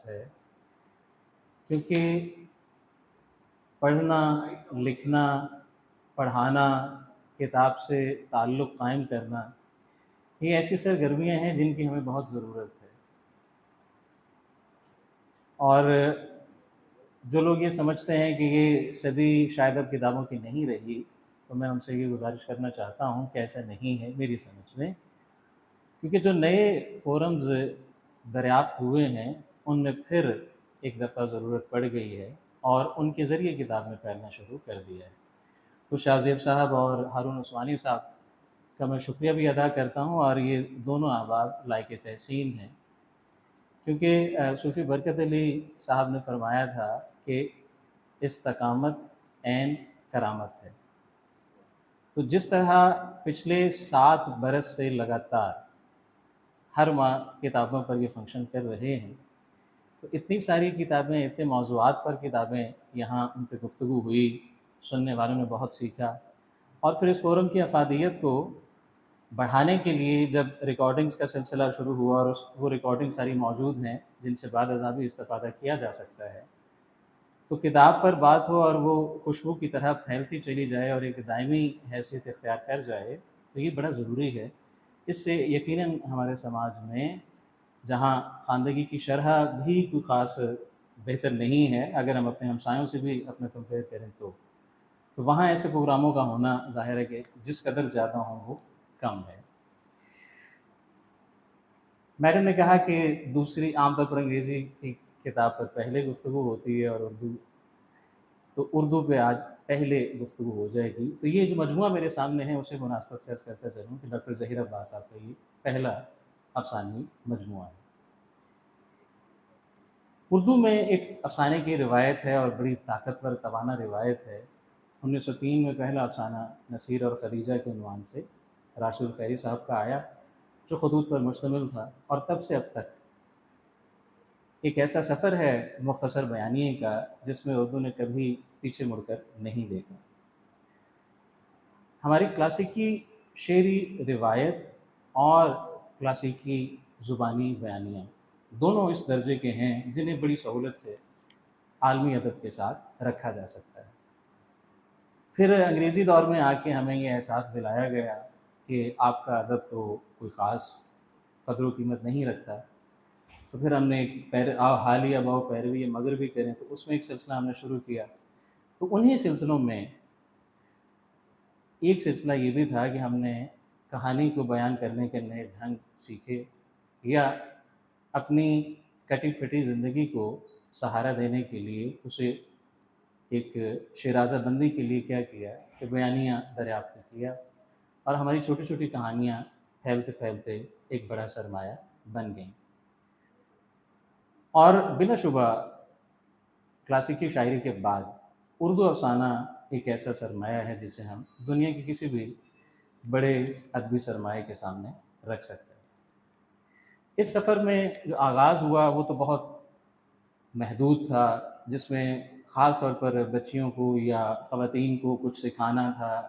ہے، کیونکہ پڑھنا، لکھنا، پڑھانا، کتاب سے تعلق قائم کرنا، یہ ایسی سرگرمیاں ہیں جن کی ہمیں بہت ضرورت ہے۔ اور جو لوگ یہ سمجھتے ہیں کہ یہ صدی شاید اب کتابوں کی نہیں رہی، تو میں ان سے یہ گزارش کرنا چاہتا ہوں کہ ایسا نہیں ہے میری سمجھ میں، کیونکہ جو نئے فورمز دریافت ہوئے ہیں ان میں پھر ایک دفعہ ضرورت پڑ گئی ہے اور ان کے ذریعے کتاب میں پھیلنا شروع کر دیا ہے۔ تو شاہ زیب صاحب اور ہارون عثمانی صاحب کا میں شکریہ بھی ادا کرتا ہوں، اور یہ دونوں احباب لائق تحسین ہیں، کیونکہ صوفی برکت علی صاحب نے فرمایا تھا کہ استقامت عین کرامت ہے۔ تو جس طرح پچھلے 7 برس سے لگاتار ہر ماہ کتابوں پر یہ فنکشن کر رہے ہیں، تو اتنی ساری کتابیں، اتنے موضوعات پر کتابیں یہاں ان پہ گفتگو ہوئی، سننے والوں نے بہت سیکھا، اور پھر اس فورم کی افادیت کو بڑھانے کے لیے جب ریکارڈنگز کا سلسلہ شروع ہوا اور وہ ریکارڈنگ ساری موجود ہیں جن سے بعد ازاں بھی استفادہ کیا جا سکتا ہے، تو کتاب پر بات ہو اور وہ خوشبو کی طرح پھیلتی چلی جائے اور ایک دائمی حیثیت اختیار کر جائے، تو یہ بڑا ضروری ہے۔ اس سے یقیناً ہمارے سماج میں، جہاں خواندگی کی شرح بھی کوئی خاص بہتر نہیں ہے، اگر ہم اپنے ہمسایوں سے بھی اپنا کمپیئر کریں تو وہاں ایسے پروگراموں کا ہونا ظاہر ہے کہ جس قدر زیادہ ہوں وہ کم ہے۔ میڈم نے کہا کہ دوسری عام طور پر انگریزی کی کتاب پر پہلے گفتگو ہوتی ہے اور اردو پہ آج پہلے گفتگو ہو جائے گی۔ تو یہ جو مجموعہ میرے سامنے ہے اسے مناسبت سے عرض کرتا چلوں کہ ڈاکٹر ظہیر عباس صاحب کا یہ پہلا افسانوی مجموعہ ہے۔ اردو میں ایک افسانے کی روایت ہے اور بڑی طاقتور توانا روایت ہے۔ 1903 میں پہلا افسانہ نصیر اور خدیجہ کے عنوان سے راشد الخیری صاحب کا آیا، جو خطوط پر مشتمل تھا، اور تب سے اب تک ایک ایسا سفر ہے مختصر بیانیے کا جس میں اردو نے کبھی پیچھے مڑ کر نہیں دیکھا۔ ہماری کلاسیکی شعری روایت اور کلاسیکی زبانی بیانیاں دونوں اس درجے کے ہیں جنہیں بڑی سہولت سے عالمی ادب کے ساتھ رکھا جا سکتا ہے۔ پھر انگریزی دور میں آ کے ہمیں یہ احساس دلایا گیا کہ آپ کا ادب تو کوئی خاص قدر و قیمت نہیں رکھتا، تو پھر ہم نے ایک حالیہ باؤ پیروی مغربی کریں تو اس میں ایک سلسلہ ہم نے شروع کیا۔ تو انہی سلسلوں میں ایک سلسلہ یہ بھی تھا کہ ہم نے کہانی کو بیان کرنے کے نئے ڈھنگ سیکھے، یا اپنی کٹی پھٹی زندگی کو سہارا دینے کے لیے اسے ایک شیرازہ بندی کے لیے کیا کیا کہ بیانیاں دریافت کیا، اور ہماری چھوٹی چھوٹی کہانیاں پھیلتے پھیلتے ایک بڑا سرمایہ بن گئیں۔ اور بلا شبہ کلاسیکی شاعری کے بعد اردو افسانہ ایک ایسا سرمایہ ہے جسے ہم دنیا کے کسی بھی بڑے ادبی سرمایہ کے سامنے رکھ سکتے ہیں۔ اس سفر میں جو آغاز ہوا وہ تو بہت محدود تھا، جس میں خاص طور پر بچیوں کو یا خواتین کو کچھ سکھانا تھا،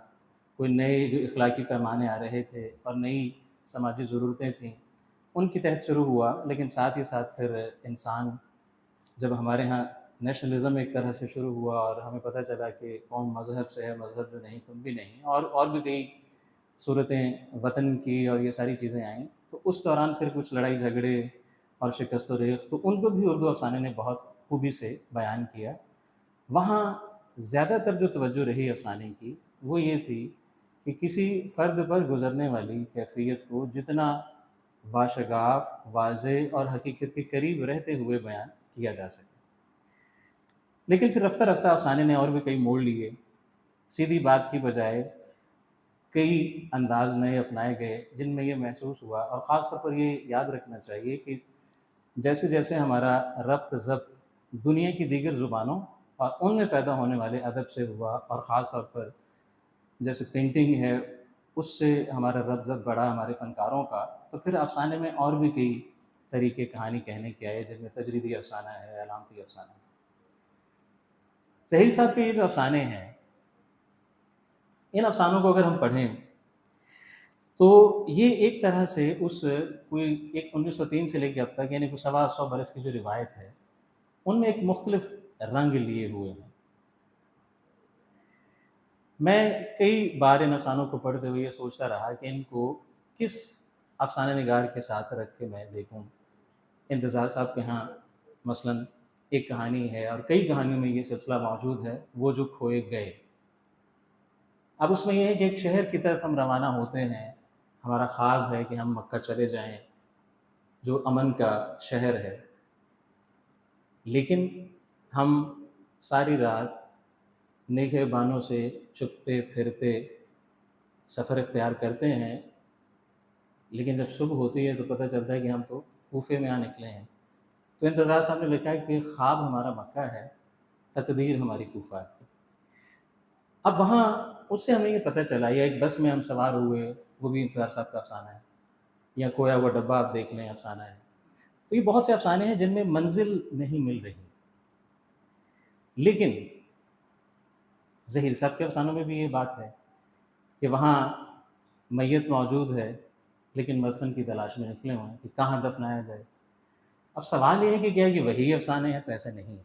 کوئی نئے جو اخلاقی پیمانے آ رہے تھے اور نئی سماجی ضرورتیں تھیں ان کے تحت شروع ہوا، لیکن ساتھ ہی ساتھ پھر انسان جب ہمارے ہاں نیشنلزم ایک طرح سے شروع ہوا اور ہمیں پتہ چلا کہ قوم مذہب سے ہے، مذہب جو نہیں تم بھی نہیں، اور بھی کئی صورتیں وطن کی اور یہ ساری چیزیں آئیں، تو اس دوران پھر کچھ لڑائی جھگڑے اور شکست و ریخت، تو ان کو بھی اردو افسانے نے بہت خوبی سے بیان کیا۔ وہاں زیادہ تر جو توجہ رہی افسانے کی وہ یہ تھی کہ کسی فرد پر گزرنے والی کیفیت کو جتنا باشگاف، واضح اور حقیقت کے قریب رہتے ہوئے بیان کیا جا سکے۔ لیکن پھر رفتہ رفتہ افسانے نے اور بھی کئی موڑ لیے، سیدھی بات کی بجائے کئی انداز نئے اپنائے گئے جن میں یہ محسوس ہوا، اور خاص طور پر یہ یاد رکھنا چاہیے کہ جیسے جیسے ہمارا ربط ضبط دنیا کی دیگر زبانوں اور ان میں پیدا ہونے والے ادب سے ہوا، اور خاص طور پر جیسے پینٹنگ ہے اس سے ہمارا ربط ضبط بڑھا ہمارے فنکاروں کا، تو پھر افسانے میں اور بھی کئی طریقے کہانی کہنے کے آئے، جن میں تجریدی افسانہ ہے، علامتی افسانہ ہے۔ ظہیر صاحب کے یہ جو افسانے ہیں، ان افسانوں کو اگر ہم پڑھیں تو یہ ایک طرح سے اس کوئی ایک 1903 سے لے کے اب تک، یعنی کوئی 125 برس کی جو روایت ہے ان میں ایک مختلف رنگ لیے ہوئے ہیں۔ میں کئی بار ان افسانوں کو پڑھتے ہوئے یہ سوچتا رہا کہ ان کو کس افسانہ نگار کے ساتھ رکھ کے میں دیکھوں۔ انتظار صاحب کے ہاں مثلاً ایک کہانی ہے، اور کئی کہانیوں میں یہ سلسلہ موجود ہے، وہ جو کھوئے گئے۔ اب اس میں یہ ہے کہ ایک شہر کی طرف ہم روانہ ہوتے ہیں، ہمارا خواب ہے کہ ہم مکہ چلے جائیں جو امن کا شہر ہے، لیکن ہم ساری رات نیگہ بانوں سے چھپتے پھرتے سفر اختیار کرتے ہیں، لیکن جب صبح ہوتی ہے تو پتہ چلتا ہے کہ ہم تو کوفے میں آ نکلے ہیں۔ تو انتظار صاحب نے لکھا ہے کہ خواب ہمارا مکہ ہے، تقدیر ہماری کوفہ ہے۔ اب وہاں اس سے ہمیں یہ پتہ چلا، یا ایک بس میں ہم سوار ہوئے، وہ بھی انتظار صاحب کا افسانہ ہے، یا کھویا ہوا ڈبہ آپ دیکھ لیں افسانہ ہے۔ تو یہ بہت سے افسانے ہیں جن میں منزل نہیں مل رہی، لیکن ظہیر صاحب کے افسانوں میں بھی یہ بات ہے کہ وہاں میت موجود ہے، لیکن مدفن کی تلاش میں نکلے ہوئے ہیں کہ کہاں دفنایا جائے۔ اب سوال یہ ہے کہ کیا یہ وہی افسانے ہیں؟ تو ایسا نہیں ہے۔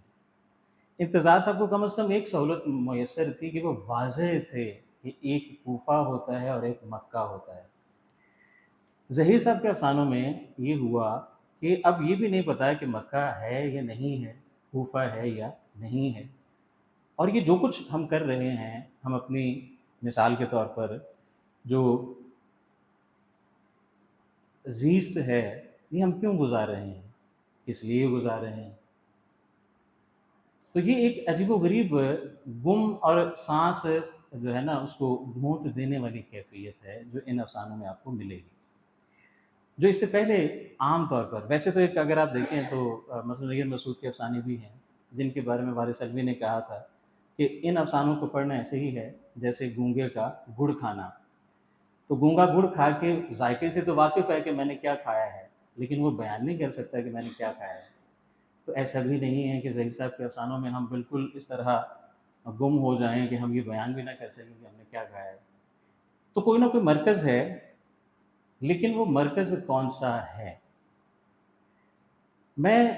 انتظار صاحب کو کم از کم ایک سہولت میسر تھی کہ وہ واضح تھے کہ ایک کوفہ ہوتا ہے اور ایک مکہ ہوتا ہے۔ ظہیر صاحب کے افسانوں میں یہ ہوا کہ اب یہ بھی نہیں پتا کہ مکہ ہے یا نہیں ہے، کوفہ ہے یا نہیں ہے، اور یہ جو کچھ ہم کر رہے ہیں، ہم اپنی مثال کے طور پر جو زیست ہے، یہ ہم کیوں گزار رہے ہیں، کس لیے گزار رہے ہیں؟ تو یہ ایک عجیب و غریب گم اور سانس جو ہے نا اس کو گھونٹ دینے والی کیفیت ہے جو ان افسانوں میں آپ کو ملے گی، جو اس سے پہلے عام طور پر ویسے تو ایک اگر آپ دیکھیں تو مثلا غیر مسعود کے افسانے بھی ہیں جن کے بارے میں وارث علوی نے کہا تھا کہ ان افسانوں کو پڑھنا ایسے ہی ہے جیسے گونگے کا گڑ کھانا۔ تو گونگا گڑ کھا کے ذائقے سے تو واقف ہے کہ میں نے کیا کھایا ہے، لیکن وہ بیان نہیں کر سکتا کہ میں نے کیا کھایا ہے۔ تو ایسا بھی نہیں ہے کہ ظہیر صاحب کے افسانوں میں ہم بالکل اس طرح گم ہو جائیں کہ ہم یہ بیان بھی نہ کر سکیں کہ ہم نے کیا کھایا ہے۔ تو کوئی نہ کوئی مرکز ہے، لیکن وہ مرکز کون سا ہے؟ میں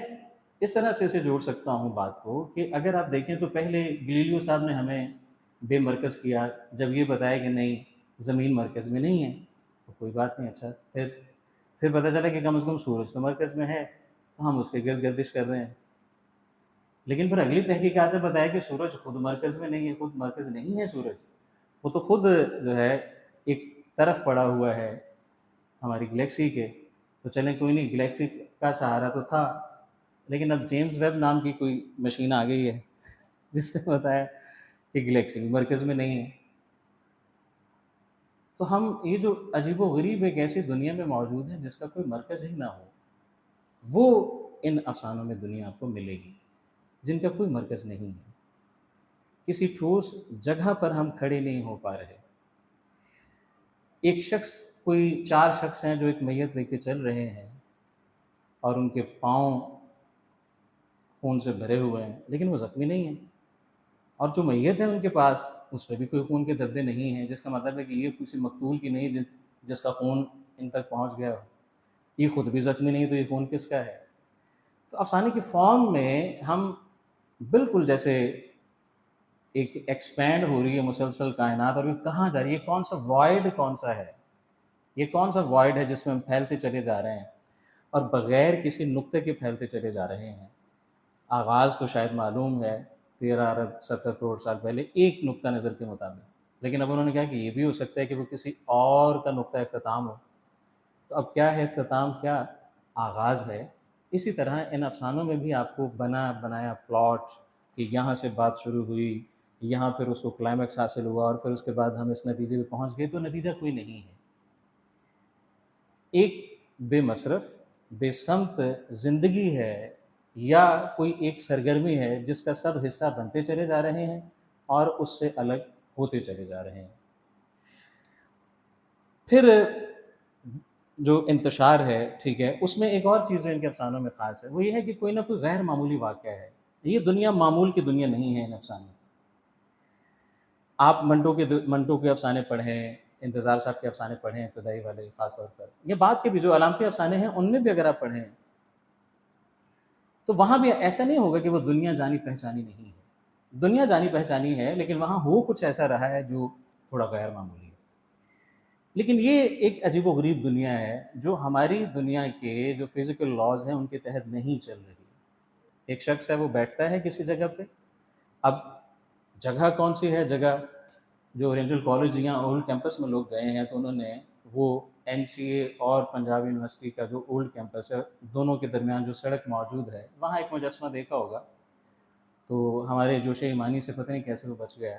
اس طرح سے اسے جوڑ سکتا ہوں بات کو کہ اگر آپ دیکھیں تو پہلے گلیلیو صاحب نے ہمیں بے مرکز کیا، جب یہ بتایا کہ نہیں زمین مرکز میں نہیں ہے تو کوئی بات نہیں، اچھا پھر پتہ چلا کہ کم از کم سورج تو مرکز میں ہے، تو ہم اس کے گرد گردش کر رہے ہیں۔ لیکن پھر اگلی تحقیقات نے بتایا کہ سورج خود مرکز میں نہیں ہے، خود مرکز نہیں ہے سورج، وہ تو خود جو ہے ایک طرف پڑا ہوا ہے ہماری گلیکسی کے۔ تو چلیں کوئی نہیں، گلیکسی کا سہارا تو تھا، لیکن اب جیمز ویب نام کی کوئی مشین آ گئی ہے جس نے بتایا کہ گلیکسی بھی مرکز میں نہیں ہے۔ تو ہم یہ جو عجیب و غریب ایک ایسی دنیا میں موجود ہے جس کا کوئی مرکز ہی نہ ہو، وہ ان افسانوں میں دنیا آپ کو ملے گی جن کا کوئی مرکز نہیں ہے۔ کسی ٹھوس جگہ پر ہم کھڑے نہیں ہو پا رہے۔ ایک شخص، کوئی چار شخص ہیں جو ایک میت لے کے چل رہے ہیں اور ان کے پاؤں خون سے بھرے ہوئے ہیں، لیکن وہ زخمی نہیں ہیں، اور جو میت ہے ان کے پاس اس پہ بھی کوئی خون کے دھبے نہیں ہیں، جس کا مطلب ہے کہ یہ کسی مقتول کی نہیں جس کا خون ان تک پہنچ گیا ہو۔ یہ خود بھی زخمی نہیں تو یہ خون کس کا ہے؟ تو افسانے کی فارم میں ہم بالکل جیسے ایک ایکسپینڈ ہو رہی ہے مسلسل کائنات، اور یہ کہاں جا رہی ہے، کون سا وائڈ کون سا ہے، یہ کون سا وائڈ ہے جس میں ہم پھیلتے چلے جا رہے ہیں اور بغیر کسی نقطے کے پھیلتے چلے جا رہے ہیں۔ آغاز تو شاید معلوم ہے 13 ارب 70 کروڑ سال پہلے ایک نقطہ نظر کے مطابق، لیکن اب انہوں نے کہا کہ یہ بھی ہو سکتا ہے کہ وہ کسی اور کا نقطہ اختتام ہو۔ تو اب کیا ہے اختتام، کیا آغاز ہے؟ اسی طرح ان افسانوں میں بھی آپ کو بنا بنایا پلاٹ کہ یہاں سے بات شروع ہوئی، یہاں پھر اس کو کلائمیکس حاصل ہوا، اور پھر اس کے بعد ہم اس نتیجے پہ پہنچ گئے، تو نتیجہ کوئی نہیں ہے۔ ایک بے مصرف بے سمت زندگی ہے، یا کوئی ایک سرگرمی ہے جس کا سب حصہ بنتے چلے جا رہے ہیں اور اس سے الگ ہوتے چلے جا رہے ہیں۔ پھر جو انتشار ہے، ٹھیک ہے، اس میں ایک اور چیز جو ان کے افسانوں میں خاص ہے وہ یہ ہے کہ کوئی نہ کوئی غیر معمولی واقعہ ہے۔ یہ دنیا معمول کی دنیا نہیں ہے ان افسانوں۔ آپ منٹو کے افسانے پڑھیں، انتظار صاحب کے افسانے پڑھیں، ابتدائی والے خاص طور پر، یہ بات کے بھی جو علامتی افسانے ہیں ان میں بھی اگر آپ پڑھیں تو وہاں بھی ایسا نہیں ہوگا کہ وہ دنیا جانی پہچانی نہیں ہے، دنیا جانی پہچانی ہے، لیکن وہاں ہو کچھ ایسا رہا ہے جو تھوڑا غیر معمولی ہے۔ لیکن یہ ایک عجیب و غریب دنیا ہے جو ہماری دنیا کے جو فزیکل لاز ہیں ان کے تحت نہیں چل رہی۔ ایک شخص ہے، وہ بیٹھتا ہے کسی جگہ پہ، اب جگہ کون سی ہے؟ جگہ جو اورینٹل کالج یا اولڈ کیمپس میں لوگ گئے ہیں تو انہوں نے وہ این سی اے اور پنجاب یونیورسٹی کا جو اولڈ کیمپس ہے دونوں کے درمیان جو سڑک موجود ہے وہاں ایک مجسمہ دیکھا ہوگا، تو ہمارے جوش ایمانی سے پتہ نہیں کیسے وہ بچ گیا،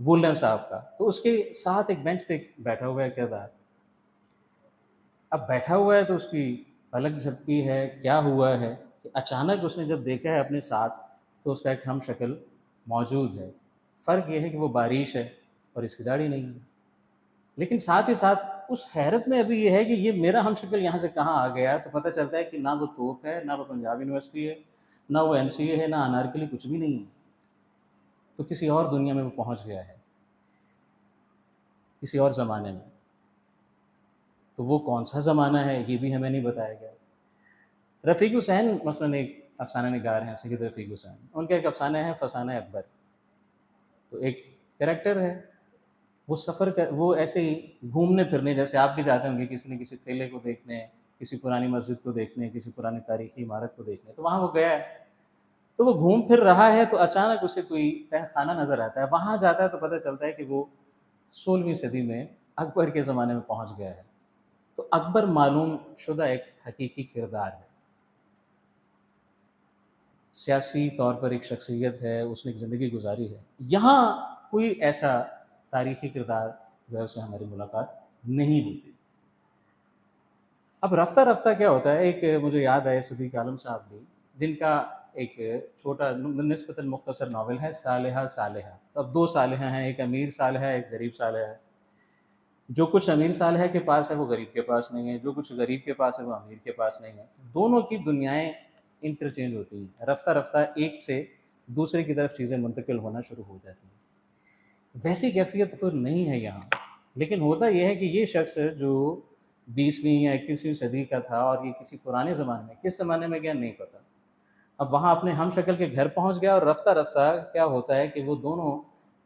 وولن صاحب کا، تو اس کے ساتھ ایک بینچ پہ بیٹھا ہوا ہے کردار۔ اب بیٹھا ہوا ہے تو اس کی پلک جھپکی ہے، کیا ہوا ہے کہ اچانک اس نے جب دیکھا ہے اپنے ساتھ تو اس کا ایک ہم شکل موجود ہے۔ فرق یہ ہے کہ وہ بارش ہے اور اس کی داڑھی نہیں ہے، لیکن ساتھ ہی ساتھ اس حیرت میں ابھی یہ ہے کہ یہ میرا ہم شکل یہاں سے کہاں آ گیا، تو پتہ چلتا ہے کہ نہ وہ توپ ہے، نہ وہ پنجاب یونیورسٹی ہے، نہ وہ این سی اے ہے، نہ انارکلی، کچھ بھی نہیں ہے، تو کسی اور دنیا میں وہ پہنچ گیا ہے، کسی اور زمانے میں۔ تو وہ کون سا زمانہ ہے یہ بھی ہمیں نہیں بتایا گیا۔ رفیق حسین مثلاً ایک افسانہ نگار ہیں، سید رفیق حسین، ان کا ایک افسانہ ہے فسانہ اکبر۔ تو ایک کریکٹر ہے، وہ سفر کر، وہ ایسے ہی گھومنے پھرنے، جیسے آپ بھی جاتے ہوں گے کسی نہ کسی قلعے کو دیکھنے، کسی پرانی مسجد کو دیکھنے، کسی پرانی تاریخی عمارت کو دیکھنے، تو وہاں وہ گیا ہے، تو وہ گھوم پھر رہا ہے تو اچانک اسے کوئی تہ خانہ نظر آتا ہے، وہاں جاتا ہے تو پتہ چلتا ہے کہ وہ 16ویں صدی میں اکبر کے زمانے میں پہنچ گیا ہے۔ تو اکبر معلوم شدہ ایک حقیقی کردار ہے، سیاسی طور پر ایک شخصیت ہے، اس نے ایک زندگی گزاری ہے، یہاں کوئی ایسا تاریخی کردار جو ہے اس سے ہماری ملاقات نہیں ہوتی۔ اب رفتہ رفتہ کیا ہوتا ہے، ایک مجھے یاد ہے صدیق عالم صاحب بھی، جن کا ایک چھوٹا نسبتاً مختصر ناول ہے صالحہ صالحہ۔ تو اب دو صالحہ ہیں، ایک امیر صالحہ ہے، ایک غریب صالحہ ہے۔ جو کچھ امیر صالحہ کے پاس ہے وہ غریب کے پاس نہیں ہے، جو کچھ غریب کے پاس ہے وہ امیر کے پاس نہیں ہے، دونوں کی دنیایں انٹرچینج ہوتی ہیں، رفتہ رفتہ ایک سے دوسرے کی طرف چیزیں منتقل ہونا شروع ہو جاتی ہیں۔ ویسی کیفیت تو نہیں ہے یہاں، لیکن ہوتا یہ ہے کہ یہ شخص جو 20ویں یا 21ویں صدی کا تھا اور یہ کسی پرانے زمانے میں، کس زمانے میں گیا نہیں پتہ، اب وہاں اپنے ہم شکل کے گھر پہنچ گیا، اور رفتہ رفتہ کیا ہوتا ہے کہ وہ دونوں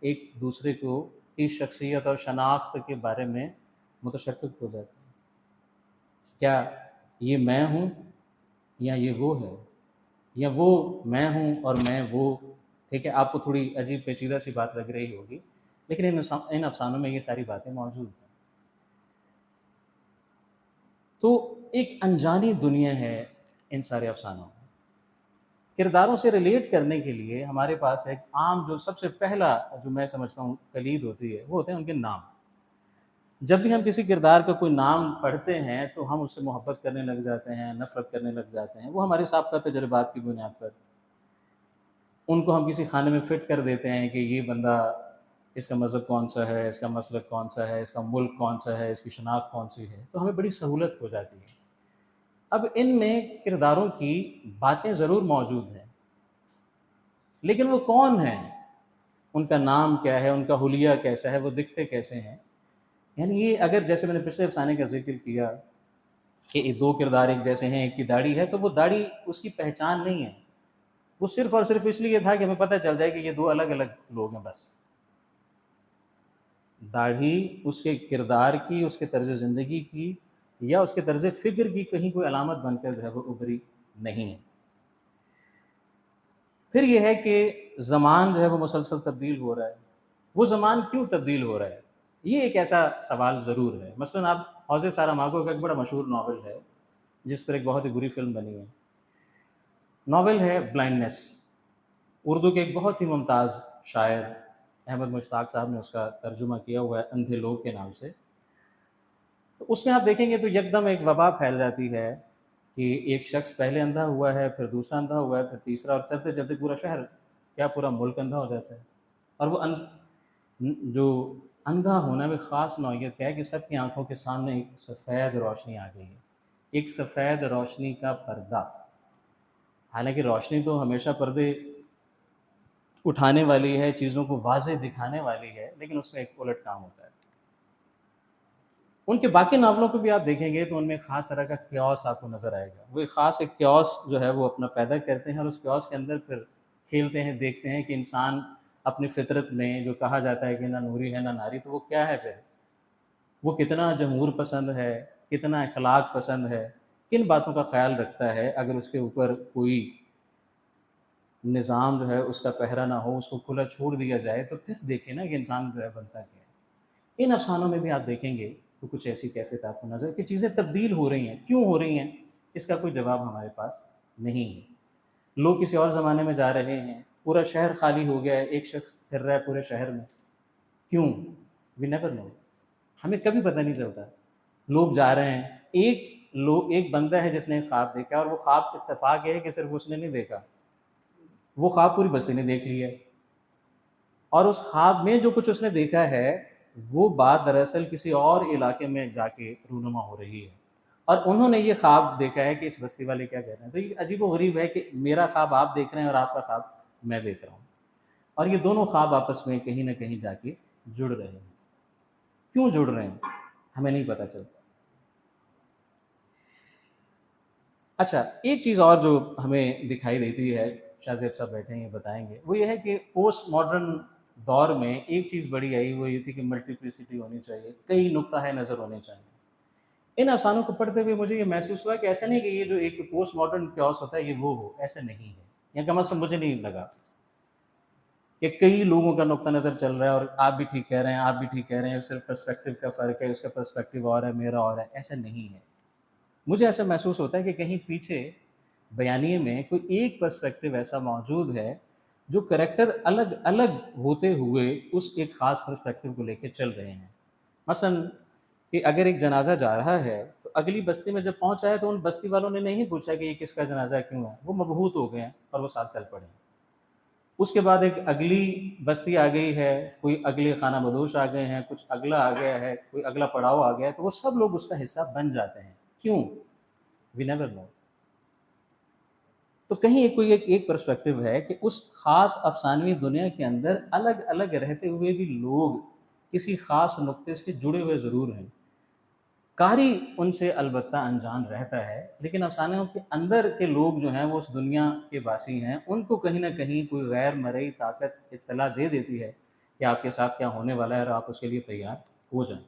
ایک دوسرے کو کی شخصیت اور شناخت کے بارے میں متشکک ہو جاتے ہیں۔ کیا یہ میں ہوں یا یہ وہ ہے، یا وہ میں ہوں اور میں وہ؟ ٹھیک ہے، آپ کو تھوڑی عجیب پیچیدہ سی بات لگ رہی ہوگی، لیکن ان افسانوں میں یہ ساری باتیں موجود ہیں۔ تو ایک انجانی دنیا ہے ان سارے افسانوں میں۔ کرداروں سے ریلیٹ کرنے کے لیے ہمارے پاس ایک عام، جو سب سے پہلا جو میں سمجھتا ہوں کلید ہوتی ہے، وہ ہوتے ہیں ان کے نام۔ جب بھی ہم کسی کردار کا کوئی نام پڑھتے ہیں تو ہم اس سے محبت کرنے لگ جاتے ہیں، نفرت کرنے لگ جاتے ہیں، وہ ہمارے سابقہ تجربات کی بنیاد پر ان کو ہم کسی خانے میں فٹ کر دیتے ہیں کہ یہ بندہ، اس کا مذہب کون سا ہے، اس کا مسلک کون سا ہے، اس کا ملک کون سا ہے، اس کی شناخت کون سی ہے، تو ہمیں بڑی سہولت ہو جاتی ہے۔ اب ان میں کرداروں کی باتیں ضرور موجود ہیں، لیکن وہ کون ہیں، ان کا نام کیا ہے، ان کا حلیہ کیسا ہے، وہ دکھتے کیسے ہیں؟ یعنی یہ اگر جیسے میں نے پچھلے افسانے کا ذکر کیا کہ یہ دو کردار ایک جیسے ہیں، ایک کی داڑھی ہے، تو وہ داڑھی اس کی پہچان نہیں ہے، وہ صرف اور صرف اس لیے تھا کہ ہمیں پتہ چل جائے کہ یہ دو الگ الگ لوگ ہیں بس۔ داڑھی اس کے کردار کی، اس کے طرز زندگی کی یا اس کے طرز فکر کی کہیں کوئی علامت بن کر جو ہے وہ ابھری نہیں ہے۔ پھر یہ ہے کہ زمان جو ہے وہ مسلسل تبدیل ہو رہا ہے، وہ زمان کیوں تبدیل ہو رہا ہے، یہ ایک ایسا سوال ضرور ہے۔ مثلاً آپ حوض ساراماگو کا ایک بڑا مشہور ناول ہے جس پر ایک بہت ہی بری فلم بنی ہے، ناول ہے بلائنڈنیس، اردو کے ایک بہت ہی ممتاز شاعر احمد مشتاق صاحب نے اس کا ترجمہ کیا ہوا ہے اندھے لوگ کے نام سے۔ تو اس میں آپ دیکھیں گے تو یکدم ایک وبا پھیل جاتی ہے کہ ایک شخص پہلے اندھا ہوا ہے، پھر دوسرا اندھا ہوا ہے، پھر تیسرا، اور چلتے چلتے پورا شہر، کیا پورا ملک اندھا ہو جاتا ہے۔ اور وہ جو اندھا ہونا میں خاص نوعیت کیا ہے کہ سب کی آنکھوں کے سامنے ایک سفید روشنی آ گئی ہے، ایک سفید روشنی کا پردہ۔ حالانکہ روشنی تو ہمیشہ پردے اٹھانے والی ہے، چیزوں کو واضح دکھانے والی ہے، لیکن اس میں ایک الٹ کام ہوتا ہے۔ ان کے باقی ناولوں کو بھی آپ دیکھیں گے تو ان میں خاص طرح کا کیوس آپ کو نظر آئے گا، وہ ایک خاص ایک کیوس جو ہے وہ اپنا پیدا کرتے ہیں، اور اس کیوس کے اندر پھر کھیلتے ہیں، دیکھتے ہیں کہ انسان اپنی فطرت میں جو کہا جاتا ہے کہ نہ نوری ہے نہ ناری، تو وہ کیا ہے، پھر وہ کتنا جمہور پسند ہے، کتنا اخلاق پسند ہے، کن باتوں کا خیال رکھتا ہے، اگر اس کے اوپر کوئی نظام جو ہے اس کا پہرا نہ ہو، اس کو کھلا چھوڑ دیا جائے، تو پھر دیکھیں نا کہ انسان جو ہے بنتا کیا ہے۔ ان افسانوں میں بھی آپ دیکھیں گے تو کچھ ایسی کیفیت آپ کو نظر کہ چیزیں تبدیل ہو رہی ہیں، کیوں ہو رہی ہیں، اس کا کوئی جواب ہمارے پاس نہیں ہے۔ لوگ کسی اور زمانے میں جا رہے ہیں، پورا شہر خالی ہو گیا ہے، ایک شخص پھر رہا ہے پورے شہر میں، کیوں؟ وی نیور نو، ہمیں کبھی پتہ نہیں چلتا۔ لوگ جا رہے ہیں، ایک بندہ ہے جس نے ایک خواب دیکھا، اور وہ خواب اتفاق یہ ہے کہ صرف اس نے نہیں دیکھا، وہ خواب پوری بستی نے دیکھ لیا ہے، اور اس خواب میں جو کچھ اس نے دیکھا ہے وہ بات دراصل کسی اور علاقے میں جا کے رونما ہو رہی ہے، اور انہوں نے یہ خواب دیکھا ہے کہ اس بستی والے کیا کہہ رہے ہیں۔ تو یہ عجیب و غریب ہے کہ میرا خواب آپ دیکھ رہے ہیں اور آپ کا خواب میں دیکھ رہا ہوں، اور یہ دونوں خواب آپس میں کہیں نہ کہیں جا کے جڑ رہے ہیں۔ کیوں جڑ رہے ہیں ہمیں نہیں پتہ چلتا۔ اچھا، ایک چیز اور جو ہمیں دکھائی دیتی ہے، شاہ زیب صاحب بیٹھے ہیں یہ بتائیں گے، وہ یہ ہے کہ پوسٹ ماڈرن دور میں ایک چیز بڑی آئی، وہ یہ تھی کہ ملٹیپلیسٹی ہونی چاہیے، کئی نقطہ نظر ہونے چاہیے۔ ان افسانوں کو پڑھتے ہوئے مجھے یہ محسوس ہوا کہ ایسا نہیں کہ یہ جو ایک پوسٹ ماڈرن کیوس ہوتا ہے یہ وہ ہو، ایسا نہیں ہے، یا کم از کم مجھے نہیں لگا کہ کئی لوگوں کا نقطہ نظر چل رہا ہے اور آپ بھی ٹھیک کہہ رہے ہیں، آپ بھی ٹھیک کہہ رہے ہیں، صرف پرسپیکٹو کا فرق ہے، اس کا پرسپیکٹو اور ہے، میرا اور ہے، ایسا نہیں ہے۔ مجھے ایسا محسوس ہوتا ہے کہ کہیں پیچھے بیانیے میں کوئی ایک پرسپیکٹو ایسا موجود ہے جو کریکٹر الگ الگ ہوتے ہوئے اس ایک خاص پرسپیکٹو کو لے کے چل رہے ہیں۔ مثلا کہ اگر ایک جنازہ جا رہا ہے تو اگلی بستی میں جب پہنچا ہے تو ان بستی والوں نے نہیں پوچھا کہ یہ کس کا جنازہ کیوں ہے، وہ مبہوت ہو گئے ہیں اور وہ ساتھ چل پڑے ہیں۔ اس کے بعد ایک اگلی بستی آ گئی ہے، کوئی اگلے خانہ بدوش آ گئے ہیں، کچھ اگلا آ گیا ہے، کوئی اگلا پڑاؤ آ گیا ہے، تو وہ سب لوگ اس کا حصہ بن جاتے ہیں۔ کیوں؟ We never know. تو کہیں کوئی ایک پرسپیکٹو ہے کہ اس خاص افسانوی دنیا کے اندر الگ الگ رہتے ہوئے بھی لوگ کسی خاص نقطے سے جڑے ہوئے ضرور ہیں، قاری ان سے البتہ انجان رہتا ہے، لیکن افسانوں کے اندر کے لوگ جو ہیں وہ اس دنیا کے باسی ہیں، ان کو کہیں نہ کہیں کوئی غیر مرئی طاقت اطلاع دے دیتی ہے کہ آپ کے ساتھ کیا ہونے والا ہے اور آپ اس کے لیے تیار ہو جائیں۔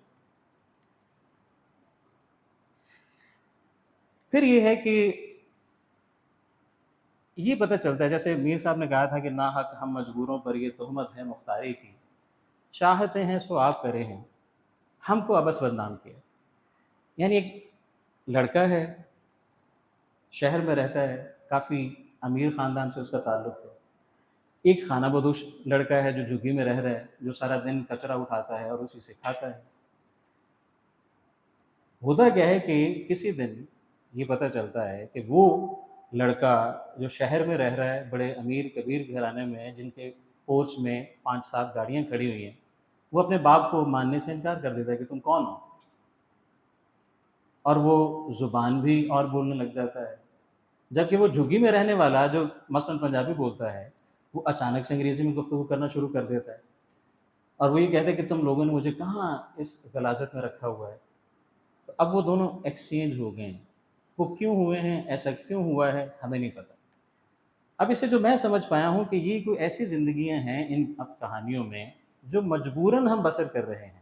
پھر یہ ہے کہ یہ پتہ چلتا ہے، جیسے میر صاحب نے کہا تھا کہ ناحق ہم مجبوروں پر یہ تہمت ہے مختاری کی، چاہتے ہیں سو آپ کرے ہیں، ہم کو ابس بدنام کیا۔ یعنی ایک لڑکا ہے، شہر میں رہتا ہے، کافی امیر خاندان سے اس کا تعلق ہے، ایک خانہ بدوش لڑکا ہے جو جھگی میں رہ رہا ہے، جو سارا دن کچرا اٹھاتا ہے اور اسی سے کھاتا ہے۔ ہوتا کیا ہے کہ کسی دن یہ پتہ چلتا ہے کہ وہ لڑکا جو شہر میں رہ رہا ہے، بڑے امیر کبیر گھرانے میں ہے، جن کے پورچ میں 5-7 گاڑیاں کھڑی ہوئی ہیں، وہ اپنے باپ کو ماننے سے انکار کر دیتا ہے کہ تم کون ہو، اور وہ زبان بھی اور بولنے لگ جاتا ہے، جبکہ وہ جھگی میں رہنے والا جو مثلاً پنجابی بولتا ہے، وہ اچانک سے انگریزی میں گفتگو کرنا شروع کر دیتا ہے، اور وہ یہ کہتا ہے کہ تم لوگوں نے مجھے کہاں اس غلاظت میں رکھا ہوا ہے۔ تو اب وہ دونوں ایکسچینج ہو گئے ہیں، وہ کیوں ہوئے ہیں، ایسا کیوں ہوا ہے، ہمیں نہیں پتہ۔ اب اسے جو میں سمجھ پایا ہوں کہ یہ کوئی ایسی زندگیاں ہیں ان اب کہانیوں میں جو مجبوراً ہم بسر کر رہے ہیں۔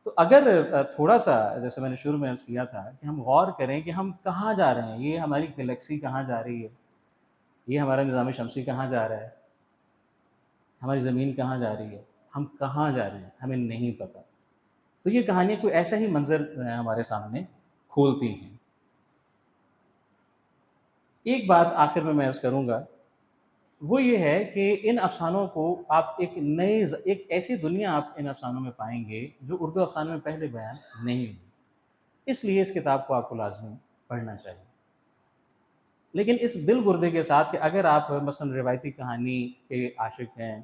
تو اگر تھوڑا سا جیسے میں نے شروع میں عرض کیا تھا کہ ہم غور کریں کہ ہم کہاں جا رہے ہیں، یہ ہماری گلیکسی کہاں جا رہی ہے، یہ ہمارا نظام شمسی کہاں جا رہا ہے، ہماری زمین کہاں جا رہی ہے، ہم کہاں جا رہے ہیں، ہمیں نہیں پتہ۔ تو یہ کہانیاں کوئی ایسا ہی منظر ہمارے سامنے کھولتی ہیں۔ ایک بات آخر میں عرض کروں گا، وہ یہ ہے کہ ان افسانوں کو آپ ایک ایسی دنیا آپ ان افسانوں میں پائیں گے جو اردو افسانوں میں پہلے بیان نہیں ہوئی، اس لیے اس کتاب کو آپ کو لازمی پڑھنا چاہیے۔ لیکن اس دل گردے کے ساتھ کہ اگر آپ مثلا روایتی کہانی کے عاشق ہیں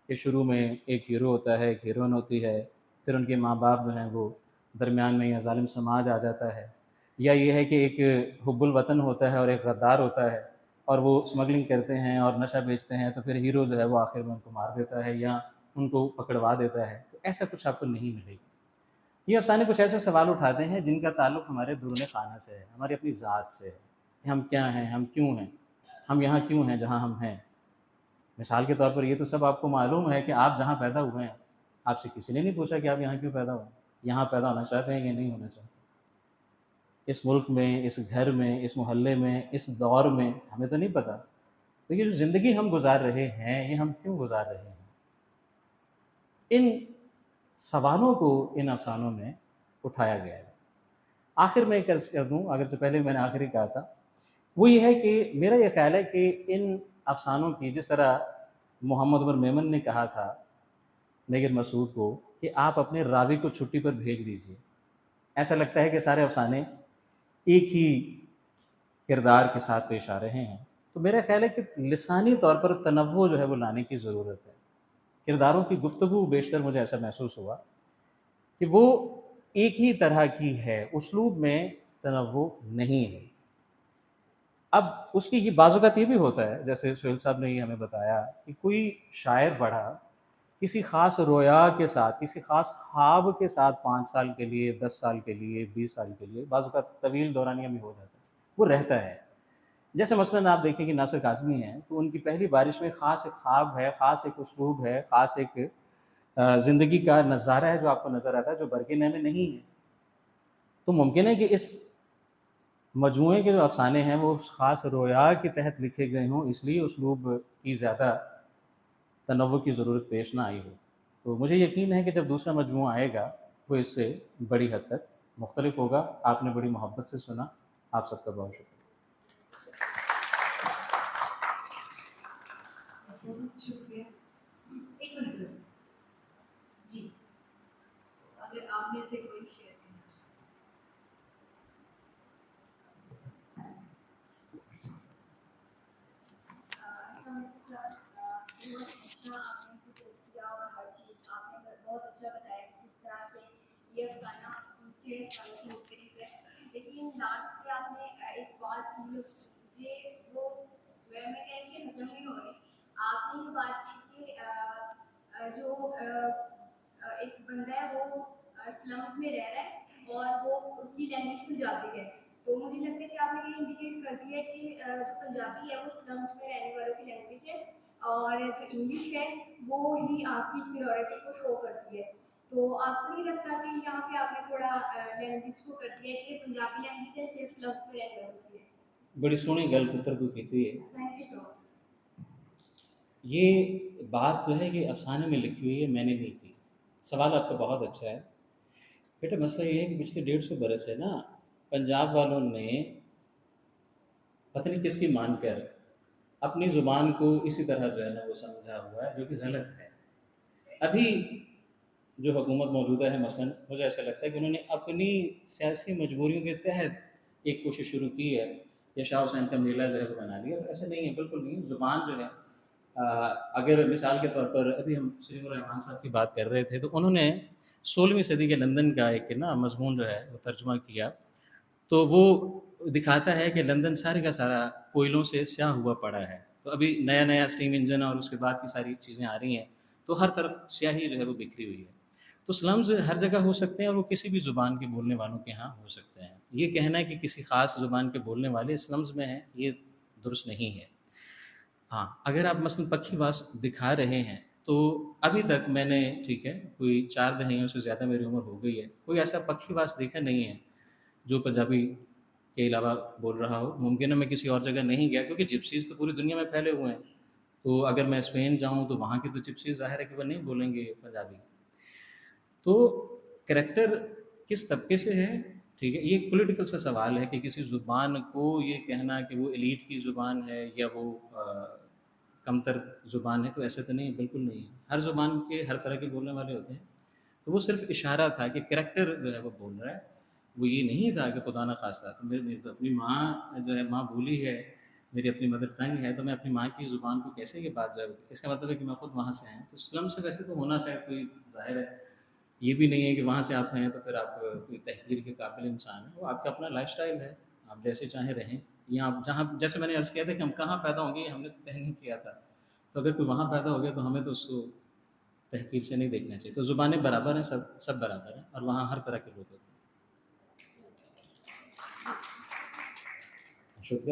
کہ شروع میں ایک ہیرو ہوتا ہے، ایک ہیروئن ہوتی ہے، پھر ان کے ماں باپ جو ہیں وہ درمیان میں یا ظالم سماج آ جاتا ہے، یا یہ ہے کہ ایک حب الوطن ہوتا ہے اور ایک غدار ہوتا ہے اور وہ اسمگلنگ کرتے ہیں اور نشہ بیچتے ہیں، تو پھر ہیرو جو ہے وہ آخر میں ان کو مار دیتا ہے یا ان کو پکڑوا دیتا ہے، تو ایسا کچھ آپ کو نہیں ملے گا۔ یہ افسانے کچھ ایسے سوال اٹھاتے ہیں جن کا تعلق ہمارے درون خانہ سے ہے، ہماری اپنی ذات سے ہے کہ ہم کیا ہیں، ہم کیوں ہیں، ہم یہاں کیوں ہیں جہاں ہم ہیں۔ مثال کے طور پر یہ تو سب آپ کو معلوم ہے کہ آپ جہاں پیدا ہوئے ہیں، آپ سے کسی نے نہیں پوچھا کہ آپ یہاں کیوں پیدا ہوئے، یہاں پیدا ہونا چاہتے ہیں یا نہیں ہونا چاہتے۔ اس ملک میں، اس گھر میں، اس محلے میں، اس دور میں ہمیں تو نہیں پتہ، تو یہ جو زندگی ہم گزار رہے ہیں یہ ہم کیوں گزار رہے ہیں؟ ان سوالوں کو ان افسانوں میں اٹھایا گیا ہے۔ آخر میں ایک عرض کر دوں، اگرچہ پہلے میں نے آخری کہا تھا، وہ یہ ہے کہ میرا یہ خیال ہے کہ ان افسانوں کی، جس طرح محمد عمر میمن نے کہا تھا نیگر مسعود کو کہ آپ اپنے راوی کو چھٹی پر بھیج دیجیے، ایسا لگتا ہے کہ سارے افسانے ایک ہی کردار کے ساتھ پیش آ رہے ہیں، تو میرا خیال ہے کہ لسانی طور پر تنوع جو ہے وہ لانے کی ضرورت ہے۔ کرداروں کی گفتگو بیشتر مجھے ایسا محسوس ہوا کہ وہ ایک ہی طرح کی ہے، اسلوب میں تنوع نہیں ہے۔ اب اس کی یہ بعض اوقات یہ بھی ہوتا ہے، جیسے سہیل صاحب نے یہ ہمیں بتایا کہ کوئی شاعر پڑھا کسی خاص رویا کے ساتھ، کسی خاص خواب کے ساتھ 5 سال کے لیے، 10 سال کے لیے، 20 سال کے لیے، بعض اوقات طویل دورانیہ بھی ہو جاتا ہے، وہ رہتا ہے۔ جیسے مثلاً آپ دیکھیں کہ ناصر کاظمی ہیں تو ان کی پہلی بارش میں خاص ایک خواب ہے، خاص ایک اسلوب ہے، خاص ایک زندگی کا نظارہ ہے جو آپ کو نظر آتا ہے، جو برقی نعمے نہیں ہے۔ تو ممکن ہے کہ اس مجموعے کے جو افسانے ہیں وہ اس خاص رویا کے تحت لکھے گئے ہوں، اس لیے اسلوب کی زیادہ تنوع کی ضرورت پیش نہ آئی ہو۔ تو مجھے یقین ہے کہ جب دوسرا مجموعہ آئے گا وہ اس سے بڑی حد تک مختلف ہوگا۔ آپ نے بڑی محبت سے سنا، آپ سب کا بہت شکریہ۔ بہت شکریہ۔ ایک منٹ سر، جی اگر آپ میں سے کوئی شیئر کرنا بہت اچھا آپ نے پریزنٹ کیا اور ہر چیز آپ نے بہت اچھا بتایا کہ کس طرح سے یہ افسانہ دوسرے افسانوں سے مختلف ہے، لیکن لاسٹ پہ آپ نے ایک بات کی مجھے وہ میں کہہ رہی کہ ختم نہیں ہو رہی۔ آپ نے یہ بات کی کہ جو ایک بندہ ہے وہ سلمز میں رہ رہا ہے اور وہ اس کی لینگویج پنجابی ہے، تو مجھے لگتا ہے کہ آپ نے یہ انڈیکیٹ کر دیا کہ جو پنجابی ہے وہ سلمز میں رہنے والوں کی لینگویج ہے اور جو انگلش ہے وہ ہی آپ کی سپیریورٹی کو شو کرتی ہے۔ تو آپ کو نہیں لگتا کہ یہاں پہ آپ نے تھوڑا لینگویج کو کر دیا ہے کہ پنجابی لینگویج ہے صرف سلمز میں رہنے والوں کی ہے؟ بڑی سونی گل پتر کو کیتی ہے۔ تھینک یو سو مچ۔ یہ بات جو ہے یہ افسانے میں لکھی ہوئی ہے، میں نے نہیں کی۔ سوال آپ کا بہت اچھا ہے بیٹا۔ مسئلہ یہ ہے کہ پچھلے 150 برس سے نا پنجاب والوں نے پتہ نہیں کس کی مان کر اپنی زبان کو اسی طرح جو ہے نا وہ سمجھا ہوا ہے، جو کہ غلط ہے۔ ابھی جو حکومت موجودہ ہے مثلاً، مجھے ایسا لگتا ہے کہ انہوں نے اپنی سیاسی مجبوریوں کے تحت ایک کوشش شروع کی ہے یا شاہ حسین کا میلہ جو ہے وہ بنا لیا۔ ایسا نہیں ہے، بالکل نہیں۔ زبان جو ہے اگر مثال کے طور پر ابھی ہم سلیم الرحمان صاحب کی بات کر رہے تھے تو انہوں نے 16ویں صدی کے لندن کا ایک نا مضمون جو ہے وہ ترجمہ کیا، تو وہ دکھاتا ہے کہ لندن سارے کا سارا کوئلوں سے سیاہ ہوا پڑا ہے۔ تو ابھی نیا نیا اسٹیم انجن اور اس کے بعد کی ساری چیزیں آ رہی ہیں، تو ہر طرف سیاہی جو ہے وہ بکھری ہوئی ہے۔ تو سلمز ہر جگہ ہو سکتے ہیں اور وہ کسی بھی زبان کے بولنے والوں کے ہاں ہو سکتے ہیں۔ یہ کہنا ہے کہ کسی خاص زبان کے بولنے والے سلمز میں ہیں، یہ درست نہیں ہے۔ ہاں، اگر آپ مثلاً پکھی واس دکھا رہے ہیں تو ابھی تک میں نے، ٹھیک ہے، کوئی 4 دہائیوں سے زیادہ میری عمر ہو گئی ہے، کوئی ایسا پکھی واس دیکھا نہیں ہے جو پنجابی کے علاوہ بول رہا ہو۔ ممکن ہے میں کسی اور جگہ نہیں گیا کیونکہ جپسیز تو پوری دنیا میں پھیلے ہوئے ہیں، تو اگر میں اسپین جاؤں تو وہاں کے تو جپسیز ظاہر ہے کہ وہ نہیں بولیں گے پنجابی۔ تو کریکٹر کس طبقے سے ہے، ٹھیک ہے، یہ ایک پولیٹیکل سا سوال ہے کہ کسی زبان کو یہ کہنا کہ وہ ایلیٹ کی زبان ہے یا وہ کمتر زبان ہے، تو ایسے تو نہیں ہے، بالکل نہیں ہے۔ ہر زبان کے ہر طرح کے بولنے والے ہوتے ہیں۔ تو وہ صرف اشارہ تھا کہ کریکٹر جو ہے وہ بول رہا ہے، وہ یہ نہیں تھا کہ خدا نہ خواستہ۔ تو میری تو اپنی ماں جو ہے، ماں بولی ہے، میری اپنی مدر ٹنگ ہے، تو میں اپنی ماں کی زبان کو کیسے یہ بات جو ہے، اس کا مطلب ہے کہ میں خود وہاں سے آیا ہوں۔ تو اسلم سے ویسے تو ہونا خیر کوئی ظاہر ہے، یہ بھی نہیں ہے کہ وہاں سے آپ ہیں تو پھر آپ کوئی تحقیر کے قابل انسان ہیں۔ وہ آپ کا اپنا لائف سٹائل ہے، آپ جیسے چاہیں رہیں۔ یا آپ جہاں، جیسے میں نے عرض کیا تھا کہ ہم کہاں پیدا ہوں گے یہ ہم نے تو طے نہیں کیا تھا، تو اگر کوئی وہاں پیدا ہو گیا تو ہمیں تو اس کو تحقیر سے نہیں دیکھنا چاہیے. تو زبانیں برابر ہیں, سب برابر ہیں, اور وہاں ہر طرح کے لوگ ہوتے ہیں. شکریہ.